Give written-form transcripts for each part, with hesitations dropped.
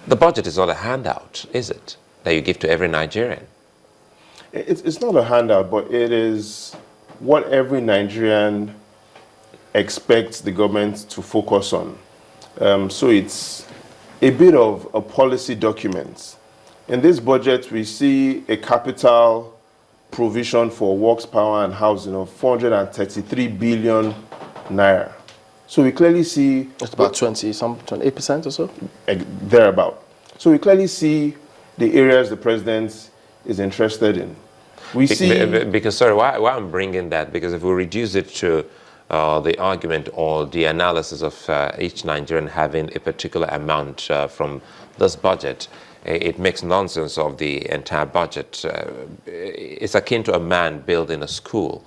The budget is not a handout, is it, that you give to every Nigerian? It's not a handout, but it is what every Nigerian expects the government to focus on. So it's a bit of a policy document. In this budget, we see a capital provision for works, power, and housing of 433 billion naira. So we clearly see It's about 28% or so. thereabout. So we clearly see the areas the president is interested in. We see Because, sorry, why I'm bringing that, because if we reduce it to the argument or the analysis of each Nigerian having a particular amount from this budget, it makes nonsense of the entire budget. It's akin to a man building a school.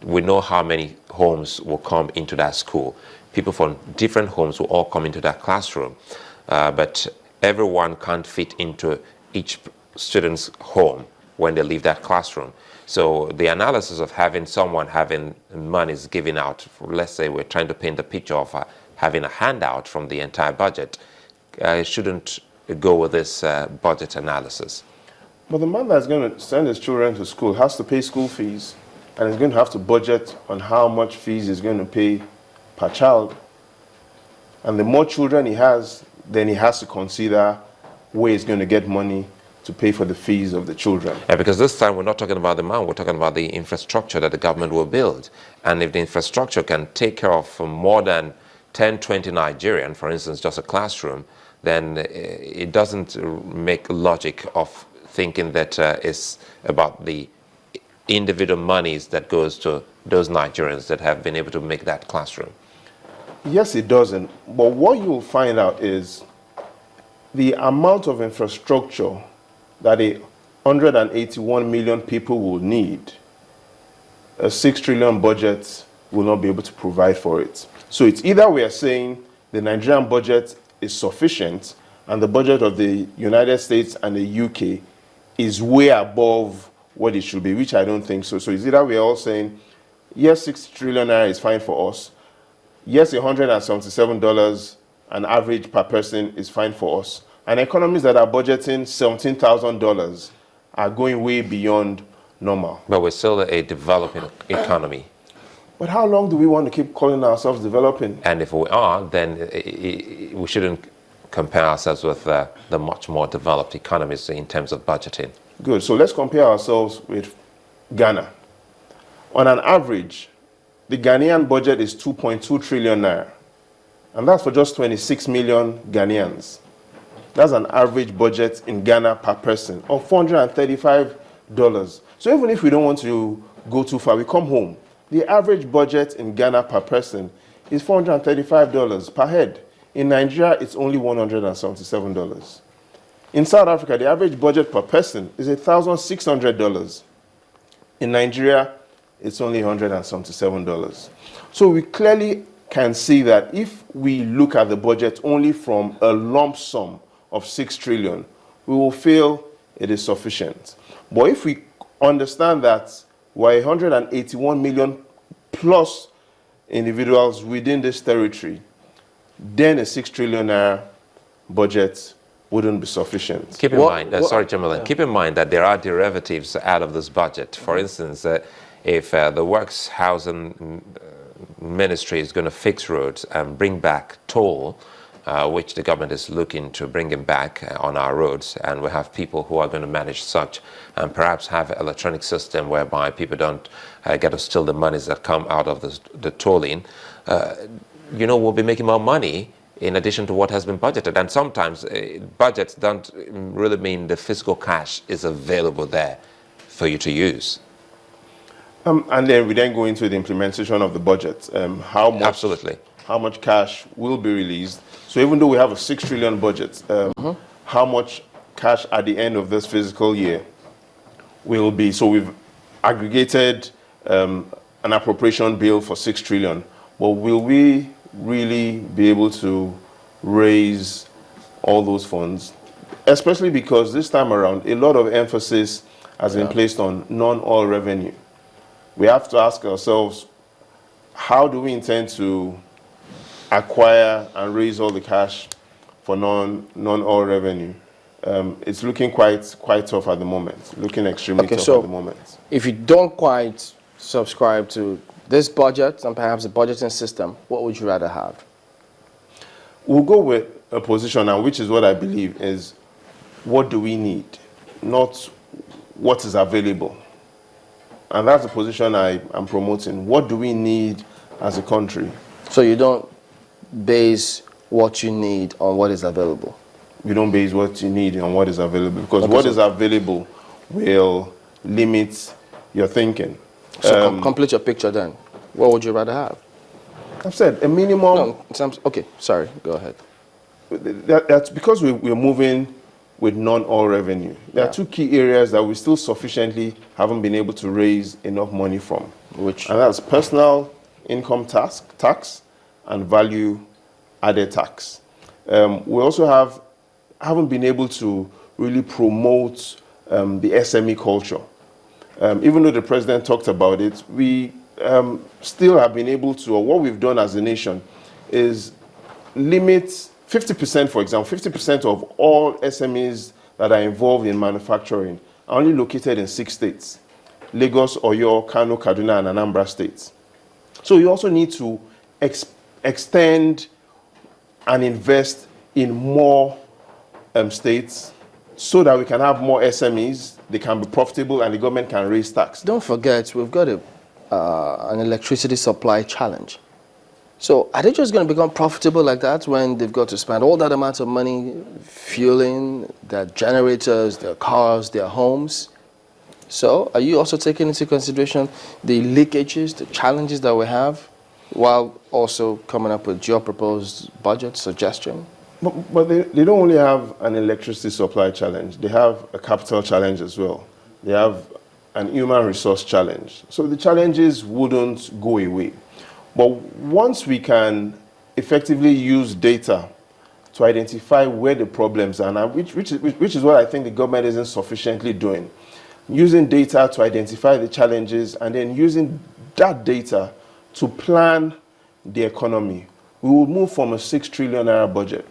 We know how many homes will come into that school. People from different homes will all come into that classroom. But everyone can't fit into each student's home when they leave that classroom. So the analysis of having someone having monies given out, let's say we're trying to paint the picture of having a handout from the entire budget, shouldn't go with this budget analysis. But the man that's going to send his children to school has to pay school fees and is going to have to budget on how much fees he's going to pay per child. And the more children he has, then he has to consider where he's going to get money to pay for the fees of the children. Yeah, because this time we're not talking about the man, we're talking about the infrastructure that the government will build. And if the infrastructure can take care of more than 10, 20 Nigerians, for instance, just a classroom, then it doesn't make logic of thinking that it's about the individual monies that goes to those Nigerians that have been able to make that classroom. Yes, it doesn't. But what you'll find out is the amount of infrastructure that 181 million people will need, a 6 trillion budget will not be able to provide for it. So it's either we are saying the Nigerian budget is sufficient and the budget of the United States and the UK is way above what it should be, which I don't think so. So it's either we're all saying, yes, 6 trillion naira is fine for us. Yes, $177 an average per person is fine for us. And economies that are budgeting $17,000 are going way beyond normal. But we're still a developing economy. But how long do we want to keep calling ourselves developing? And if we are, then we shouldn't compare ourselves with the much more developed economies in terms of budgeting. Good. So let's compare ourselves with Ghana. On an average, the Ghanaian budget is 2.2 trillion naira. And that's for just 26 million Ghanaians. That's an average budget in Ghana per person of $435. So even if we don't want to go too far, we come home. The average budget in Ghana per person is $435 per head. In Nigeria, it's only $177. In South Africa, the average budget per person is $1,600. In Nigeria, it's only $177. So we clearly can see that if we look at the budget only from a lump sum of 6 trillion, we will feel it is sufficient. But if we understand that we're 181 million plus individuals within this territory, then a 6 trillion naira budget wouldn't be sufficient. Keep in mind, sorry, Chamberlain, keep in mind that there are derivatives out of this budget. For instance, if the Works Housing Ministry is going to fix roads and bring back toll, which the government is looking to bring him back on our roads, and we have people who are going to manage such, and perhaps have an electronic system whereby people don't get to steal the monies that come out of the tolling. We'll be making more money in addition to what has been budgeted. And sometimes budgets don't really mean the physical cash is available there for you to use. And then we then go into the implementation of the budget. Absolutely. How much cash will be released? So even though we have a 6 trillion budget, how much cash at the end of this fiscal year will be? So we've aggregated an appropriation bill for 6 trillion. But will we really be able to raise all those funds? Especially because this time around, a lot of emphasis has been placed on non-oil revenue. We have to ask ourselves, how do we intend to acquire and raise all the cash for non-oil revenue. It's looking quite tough at the moment, looking extremely tough at the moment. If you don't quite subscribe to this budget and perhaps the budgeting system, what would you rather have? We'll go with a position, and which is what I believe is, what do we need, not what is available. And that's the position I'm promoting. What do we need as a country? So you don't base what you need on what is available? You don't base what you need on what is available, because what is available will limit your thinking. So complete your picture then. What would you rather have? I've said a minimum... No, okay, sorry, go ahead. That's because we're moving with non-oil revenue. There are two key areas that we still sufficiently haven't been able to raise enough money from. Which? And that's personal income tax and value added tax. We also haven't been able to really promote the SME culture. Even though the president talked about it, we still have been able to, or what we've done as a nation is limit 50%, for example, 50% of all SMEs that are involved in manufacturing are only located in 6 states: Lagos, Oyo, Kano, Kaduna, and Anambra states. So you also need to extend and invest in more states so that we can have more SMEs, they can be profitable, and the government can raise tax. Don't forget, we've got an electricity supply challenge. So are they just going to become profitable like that when they've got to spend all that amount of money fueling their generators, their cars, their homes? So are you also taking into consideration the leakages, the challenges that we have, while also coming up with your proposed budget suggestion? But they don't only have an electricity supply challenge. They have a capital challenge as well. They have an human resource challenge. So the challenges wouldn't go away. But once we can effectively use data to identify where the problems are, and which is what I think the government isn't sufficiently doing, using data to identify the challenges and then using that data to plan the economy, we will move from a 6 trillion naira budget.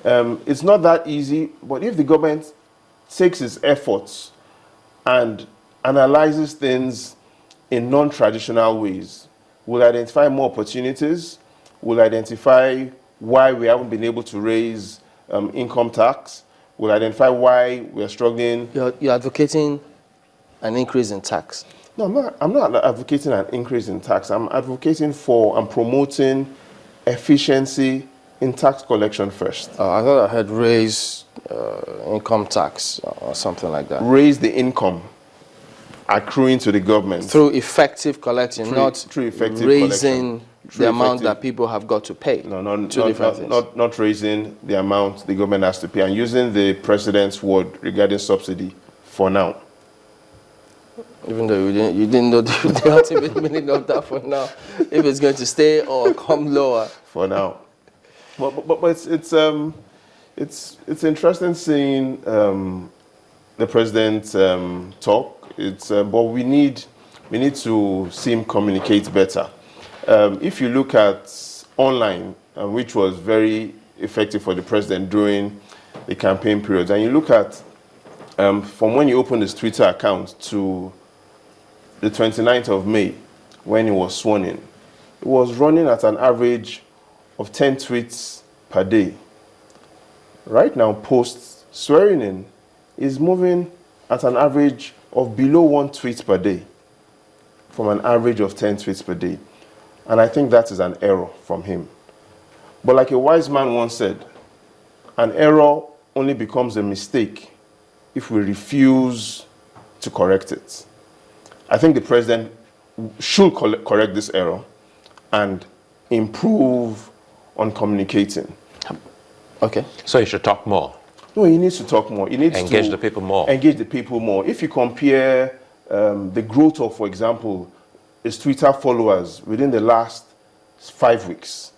It's not that easy, but if the government takes its efforts and analyzes things in non-traditional ways, we'll identify more opportunities, we'll identify why we haven't been able to raise income tax, we'll identify why we're struggling. You're advocating an increase in tax? No, I'm not advocating an increase in tax. I'm advocating for and promoting efficiency in tax collection first. I thought I had raised income tax or something like that. Raise the income accruing to the government. Through effective collecting, not through effective raising the amount that people have got to pay. No, not raising the amount the government has to pay, and using the president's word regarding subsidy for now. Even though you didn't know the ultimate meaning of that for now, if it's going to stay or come lower. For now. But it's interesting seeing the president talk. But we need to see him communicate better. If you look at online, which was very effective for the president during the campaign period, and you look at from when he opened his Twitter account to the 29th of May, when he was sworn in, it was running at an average of 10 tweets per day. Right now, post swearing in, is moving at an average of below 1 tweet per day, from an average of 10 tweets per day. And I think that is an error from him. But like a wise man once said, an error only becomes a mistake if we refuse to correct it. I think the president should correct this error and improve on communicating. Okay. So he should talk more. No, he needs to talk more. He needs to engage the people more. Engage the people more. If you compare the growth of, for example, his Twitter followers within the last 5 weeks,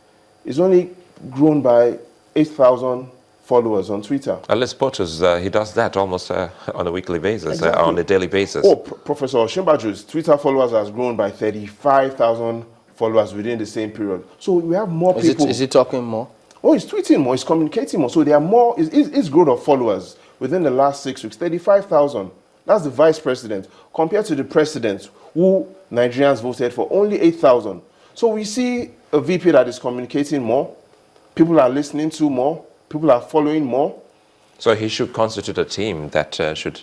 it's only grown by 8,000 followers on Twitter. Let's photos, he does that almost on a weekly basis, Exactly. On a daily basis. Oh, Professor Shimbaju's Twitter followers has grown by 35,000 followers within the same period. So we have more people. Is he talking more? Oh, he's tweeting more, he's communicating more. So there are more, his growth of followers within the last 6 weeks, 35,000. That's the vice president, compared to the president, who Nigerians voted for, only 8,000. So we see a VP that is communicating more, people are listening to more, people are following more. So he should constitute a team that should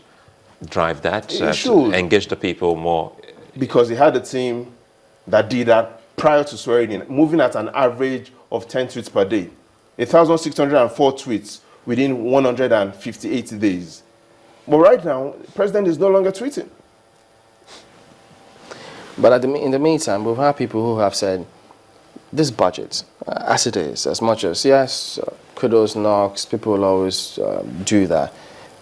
drive that, He to should. engage the people more. Because he had a team that did that prior to swearing in, moving at an average of 10 tweets per day. 1,604 tweets within 158 days. But right now, the president is no longer tweeting. But in the meantime, we've had people who have said, this budget, as it is, as much as, yes, kudos, knocks, people will always do that.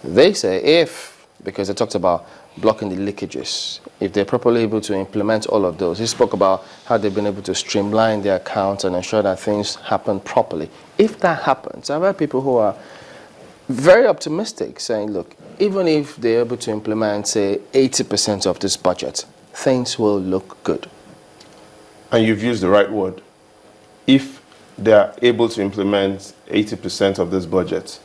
They say if, because they talked about blocking the leakages, if they're properly able to implement all of those. He spoke about how they've been able to streamline their accounts and ensure that things happen properly. If that happens, I've had people who are very optimistic, saying, look, even if they're able to implement, say, 80% of this budget, things will look good. And you've used the right word. If they're able to implement 80% of this budget,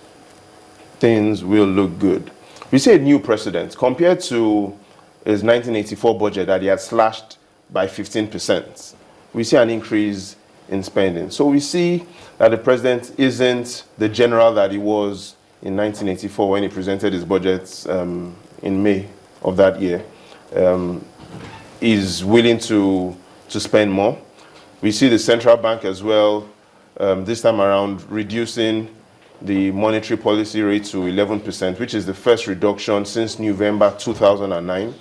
things will look good. We see a new precedent compared to his 1984 budget that he had slashed by 15%. We see an increase in spending. So we see that the president isn't the general that he was in 1984 when he presented his budget in May of that year. Is willing to spend more. We see the central bank as well, this time around, reducing the monetary policy rate to 11%, which is the first reduction since November 2009.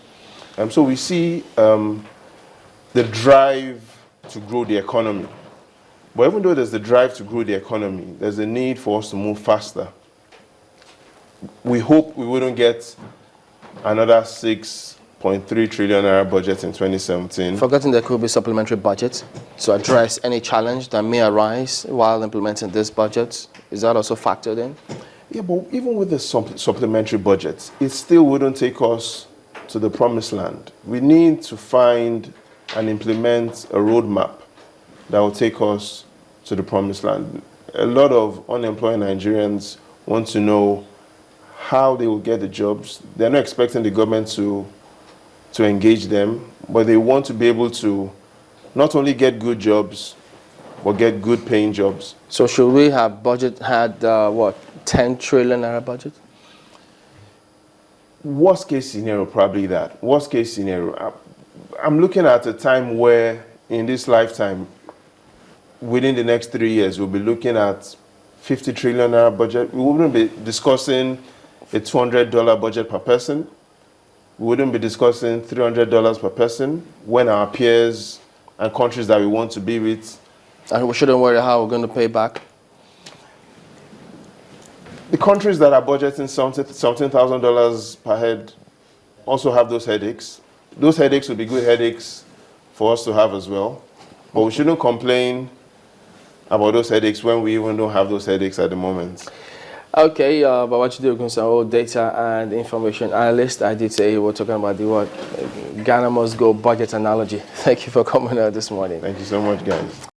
So we see the drive to grow the economy. But even though there's the drive to grow the economy, there's a need for us to move faster. We hope we wouldn't get another 6.3 trillion naira budget in 2017. Forgetting there could be supplementary budget to address any challenge that may arise while implementing this budget. Is that also factored in? Yeah, but even with the supplementary budget, it still wouldn't take us to the promised land. We need to find and implement a roadmap that will take us to the promised land. A lot of unemployed Nigerians want to know how they will get the jobs. They're not expecting the government to engage them, but they want to be able to not only get good jobs, but get good paying jobs. So should we have what, 10 trillion naira budget? Worst case scenario, probably that. Worst case scenario. I'm looking at a time where in this lifetime, within the next 3 years, we'll be looking at 50 trillion naira budget. We wouldn't be discussing a $200 budget per person. We wouldn't be discussing $300 per person when our peers and countries that we want to be with. And we shouldn't worry how we're going to pay back. The countries that are budgeting $17,000 per head also have those headaches. Those headaches would be good headaches for us to have as well. But we shouldn't complain about those headaches when we even don't have those headaches at the moment. Okay, Babajide Ogunsanwo, data and information analyst. I did say we're talking about the what Ghana must go budget analogy. Thank you for coming out this morning. Thank you so much, guys.